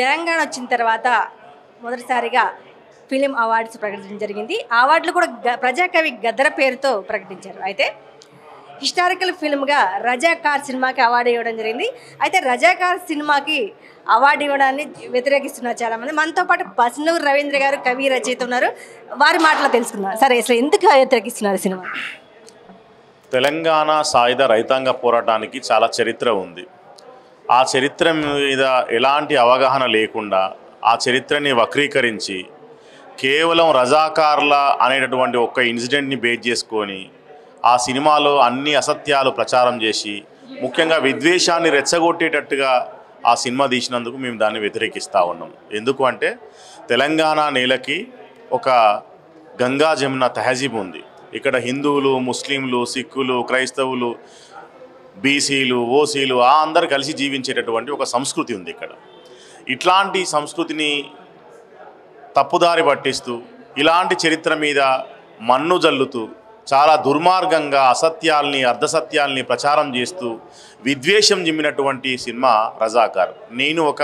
తెలంగాణ వచ్చిన తర్వాత మొదటిసారిగా ఫిలిం అవార్డ్స్ ప్రకటించడం జరిగింది. అవార్డులు కూడా ప్రజాకవి గద్దర పేరుతో ప్రకటించారు. అయితే హిస్టారికల్ ఫిల్మ్గా రజాకార్ సినిమాకి అవార్డు ఇవ్వడం జరిగింది. అయితే రజాకార్ సినిమాకి అవార్డు ఇవ్వడాన్ని వ్యతిరేకిస్తున్నారు చాలామంది. మనతో పాటు బస్నూర్ రవీంద్ర గారు కవి రచయిత ఉన్నారు. వారి మాటలో తెలుసుకున్నారు. సరే, అసలు ఎందుకు వ్యతిరేకిస్తున్నారు సినిమా? తెలంగాణ సాయుధ రైతాంగ పోరాటానికి చాలా చరిత్ర ఉంది. ఆ చరిత్ర మీద ఎలాంటి అవగాహన లేకుండా ఆ చరిత్రని వక్రీకరించి కేవలం రజాకార్ల అనేటటువంటి ఒక్క ఇన్సిడెంట్ని బేస్ చేసుకొని ఆ సినిమాలో అన్ని అసత్యాలు ప్రచారం చేసి ముఖ్యంగా విద్వేషాన్ని రెచ్చగొట్టేటట్టుగా ఆ సినిమా తీసినందుకు మేము దాన్ని వ్యతిరేకిస్తూ ఉన్నాం. ఎందుకు అంటే తెలంగాణ నేలకి ఒక గంగా జమున తహజీబ్ ఉంది. ఇక్కడ హిందువులు, ముస్లింలు, సిక్కులు, క్రైస్తవులు, బీసీలు, ఓసీలు అందరు కలిసి జీవించేటటువంటి ఒక సంస్కృతి ఉంది ఇక్కడ. ఇట్లాంటి సంస్కృతిని తప్పుదారి పట్టిస్తూ ఇలాంటి చరిత్ర మీద మన్ను జల్లుతూ చాలా దుర్మార్గంగా అసత్యాల్ని, అర్ధసత్యాల్ని ప్రచారం చేస్తూ విద్వేషం జిమ్మినటువంటి సినిమా రజాకార్. నేను ఒక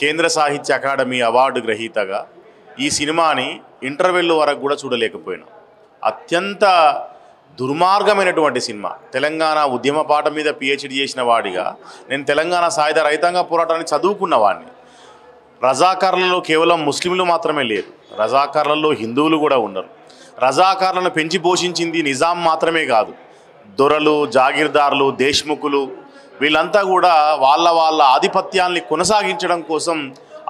కేంద్ర సాహిత్య అకాడమీ అవార్డు గ్రహీతగా ఈ సినిమాని ఇంటర్వెల్ వరకు కూడా చూడలేకపోయినా. అత్యంత దుర్మార్గమైనటువంటి సినిమా. తెలంగాణ ఉద్యమ పాఠం మీద పిహెచ్డి చేసిన వాడిగా నేను తెలంగాణ సాయుధ రైతాంగ పోరాటాన్ని చదువుకున్న వాడిని. రజాకార్లలో కేవలం ముస్లింలు మాత్రమే లేరు, రజాకార్లలో హిందువులు కూడా ఉన్నారు. రజాకార్లను పెంచి పోషించింది నిజాం మాత్రమే కాదు, దొరలు, జాగీర్దారులు, దేశ్ముఖులు వీళ్ళంతా కూడా వాళ్ళ ఆధిపత్యాల్ని కొనసాగించడం కోసం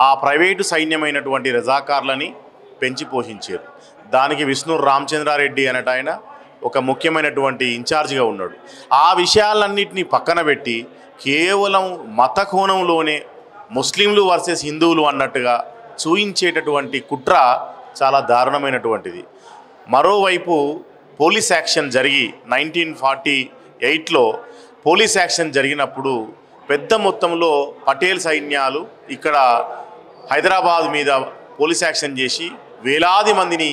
ఆ ప్రైవేటు సైన్యమైనటువంటి రజాకార్లని పెంచి పోషించారు. దానికి విష్ణు రామచంద్రారెడ్డి అనేట ఆయన ఒక ముఖ్యమైనటువంటి ఇన్ఛార్జిగా ఉన్నాడు. ఆ విషయాలన్నింటినీ పక్కన పెట్టి కేవలం మత కోణంలోనే ముస్లింలు వర్సెస్ హిందువులు అన్నట్టుగా చూయించేటటువంటి కుట్ర చాలా దారుణమైనటువంటిది. మరోవైపు పోలీస్ యాక్షన్ జరిగి 1948లో పోలీస్ యాక్షన్ జరిగినప్పుడు పెద్ద మొత్తంలో పటేల్ సైన్యాలు ఇక్కడ హైదరాబాద్ మీద పోలీస్ యాక్షన్ చేసి వేలాది మందిని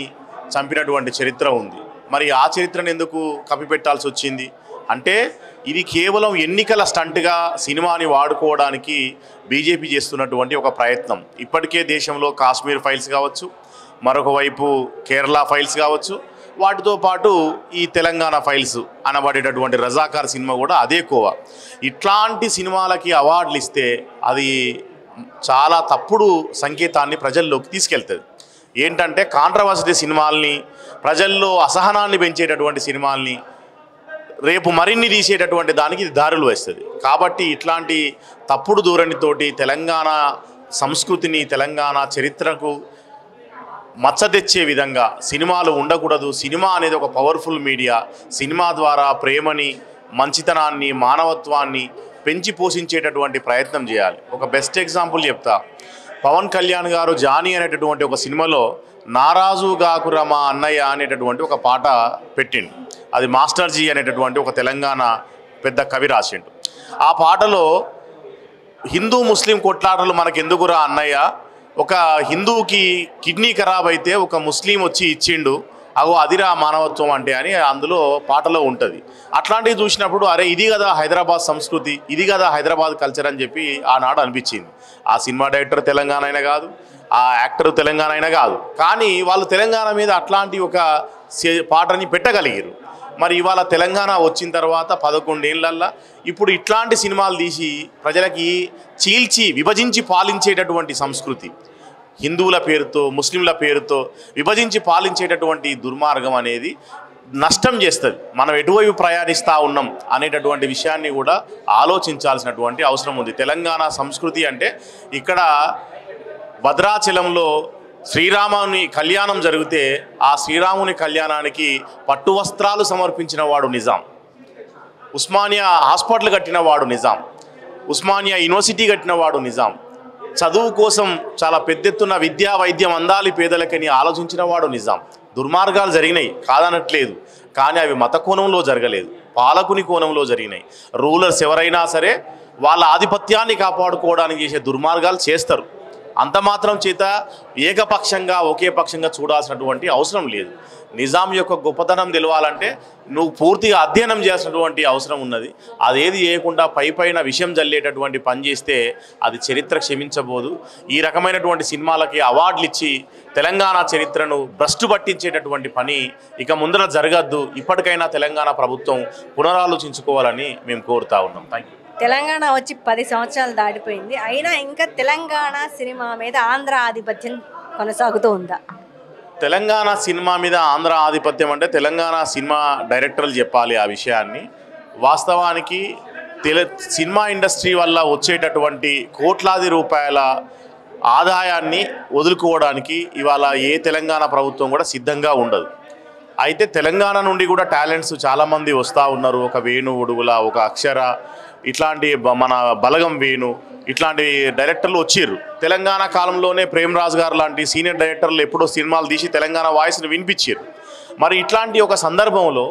చంపినటువంటి చరిత్ర ఉంది. మరి ఆ చరిత్రను ఎందుకు కప్పిపెట్టాల్సి వచ్చింది అంటే ఇది కేవలం ఎన్నికల స్టంట్గా సినిమాని వాడుకోవడానికి బీజేపీ చేస్తున్నటువంటి ఒక ప్రయత్నం. ఇప్పటికే దేశంలో కాశ్మీర్ ఫైల్స్ కావచ్చు, మరొక వైపు కేరళ ఫైల్స్ కావచ్చు, వాటితో పాటు ఈ తెలంగాణ ఫైల్స్ అనబడేటటువంటి రజాకార్ సినిమా కూడా అదే కోవ. ఇట్లాంటి సినిమాలకి అవార్డులు ఇస్తే అది చాలా తప్పుడు సంకేతాన్ని ప్రజల్లోకి తీసుకెళ్తుంది. ఏంటంటే కాంట్రవర్సిటీ సినిమాల్ని, ప్రజల్లో అసహనాన్ని పెంచేటటువంటి సినిమాల్ని రేపు మరిన్ని తీసేటటువంటి దానికి ఇది దారులు వేస్తుంది. కాబట్టి ఇట్లాంటి తప్పుడు ధోరణితోటి తెలంగాణ సంస్కృతిని, తెలంగాణ చరిత్రకు మచ్చ తెచ్చే విధంగా సినిమాలు ఉండకూడదు. సినిమా అనేది ఒక పవర్ఫుల్ మీడియా. సినిమా ద్వారా ప్రేమని, మంచితనాన్ని, మానవత్వాన్ని పెంచి పోషించేటటువంటి ప్రయత్నం చేయాలి. ఒక బెస్ట్ ఎగ్జాంపుల్ చెప్తా. పవన్ కళ్యాణ్ గారు జానీ అనేటటువంటి ఒక సినిమాలో నారాజు గాకురమా అన్నయ్య అనేటటువంటి ఒక పాట పెట్టిండు. అది మాస్టర్జీ అనేటటువంటి ఒక తెలంగాణ పెద్ద కవి రాసిండు. ఆ పాటలో హిందూ ముస్లిం కొట్లాటలు మనకెందుకురా అన్నయ్య, ఒక హిందువుకి కిడ్నీ ఖరాబ్ అయితే ఒక ముస్లిం వచ్చి ఇచ్చిండు, అగో అదిరా మానవత్వం అంటే అని అందులో పాటలో ఉంటుంది. అట్లాంటివి చూసినప్పుడు అరే ఇది కదా హైదరాబాద్ సంస్కృతి, ఇది కదా హైదరాబాద్ కల్చర్ అని చెప్పి ఆనాడు అనిపించింది. ఆ సినిమా డైరెక్టర్ తెలంగాణ అయినా కాదు, ఆ యాక్టర్ తెలంగాణ అయినా కాదు, కానీ వాళ్ళు తెలంగాణ మీద అట్లాంటి ఒక పాటని పెట్టగలిగారు. మరి ఇవాళ తెలంగాణ వచ్చిన తర్వాత 11 ఏళ్ళల్లో ఇప్పుడు ఇట్లాంటి సినిమాలు తీసి ప్రజలకి చీల్చి విభజించి పాలించేటటువంటి సంస్కృతి, హిందువుల పేరుతో ముస్లింల పేరుతో విభజించి పాలించేటటువంటి దుర్మార్గం అనేది నష్టం చేస్తుంది. మనం ఎటువైపు ప్రయాణిస్తూ ఉన్నాం అనేటటువంటి విషయాన్ని కూడా ఆలోచించాల్సినటువంటి అవసరం ఉంది. తెలంగాణ సంస్కృతి అంటే ఇక్కడ భద్రాచలంలో శ్రీరాముని కళ్యాణం జరిగితే ఆ శ్రీరాముని కళ్యాణానికి పట్టు వస్త్రాలు సమర్పించిన వాడు నిజాం, ఉస్మానియా హాస్పిటల్ కట్టిన వాడు నిజాం, ఉస్మానియా యూనివర్సిటీ కట్టిన వాడు నిజాం, చదువు కోసం చాలా పెద్ద ఎత్తున విద్యా వైద్యం అందాలి పేదలకని ఆలోచించిన వాడు నిజాం. దుర్మార్గాలు జరిగినాయి కాదనట్లేదు, కానీ అవి మత కోణంలో జరగలేదు, పాలకుని కోణంలో జరిగినాయి. రూలర్స్ ఎవరైనా సరే వాళ్ళ ఆధిపత్యాన్ని కాపాడుకోవడానికి చేసే దుర్మార్గాలు చేస్తారు. అంత మాత్రం చేత ఏకపక్షంగా ఒకే పక్షంగా చూడాల్సినటువంటి అవసరం లేదు. నిజాం యొక్క గొప్పతనం తెలవాలంటే నువ్వు పూర్తిగా అధ్యయనం చేయాల్సినటువంటి అవసరం ఉన్నది. అదేది చేయకుండా పైన విషయం జల్లేటటువంటి పని చేస్తే అది చరిత్ర క్షమించబోదు. ఈ రకమైనటువంటి సినిమాలకి అవార్డులు ఇచ్చి తెలంగాణ చరిత్రను భ్రష్టు పట్టించేటటువంటి పని ఇక ముందర జరగద్దు. ఇప్పటికైనా తెలంగాణ ప్రభుత్వం పునరాలోచించుకోవాలని మేము కోరుతా ఉన్నాం. Thank you. తెలంగాణ వచ్చి 10 సంవత్సరాలు దాటిపోయింది, అయినా ఇంకా తెలంగాణ సినిమా మీద ఆంధ్ర ఆధిపత్యం కొనసాగుతూ ఉందా? తెలంగాణ సినిమా మీద ఆంధ్ర ఆధిపత్యం అంటే తెలంగాణ సినిమా డైరెక్టర్లు చెప్పాలి ఆ విషయాన్ని. వాస్తవానికి సినిమా ఇండస్ట్రీ వల్ల వచ్చేటటువంటి కోట్లాది రూపాయల ఆదాయాన్ని వదులుకోవడానికి ఇవాళ ఏ తెలంగాణ ప్రభుత్వం కూడా సిద్ధంగా ఉండదు. అయితే తెలంగాణ నుండి కూడా టాలెంట్స్ చాలామంది వస్తూ ఉన్నారు. ఒక వేణు ఉడుగుల, ఒక అక్షర, ఇట్లాంటి మన బలగం వేణు, ఇట్లాంటి డైరెక్టర్లు వచ్చిర్రు. తెలంగాణ కాలంలోనే ప్రేమ్ రాజ్ గారు లాంటి సీనియర్ డైరెక్టర్లు ఎప్పుడో సినిమాలు తీసి తెలంగాణ వాయిస్ని వినిపించారు. మరి ఇట్లాంటి ఒక సందర్భంలో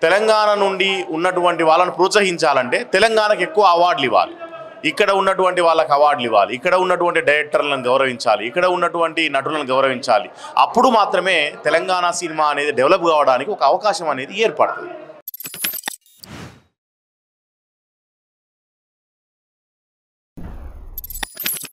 తెలంగాణ నుండి ఉన్నటువంటి వాళ్ళని ప్రోత్సహించాలంటే తెలంగాణకు ఎక్కువ అవార్డులు ఇవ్వాలి, ఇక్కడ ఉన్నటువంటి వాళ్ళకి అవార్డులు ఇవ్వాలి, ఇక్కడ ఉన్నటువంటి డైరెక్టర్లను గౌరవించాలి, ఇక్కడ ఉన్నటువంటి నటులను గౌరవించాలి. అప్పుడు మాత్రమే తెలంగాణ సినిమా అనేది డెవలప్ కావడానికి ఒక అవకాశం అనేది ఏర్పడుతుంది.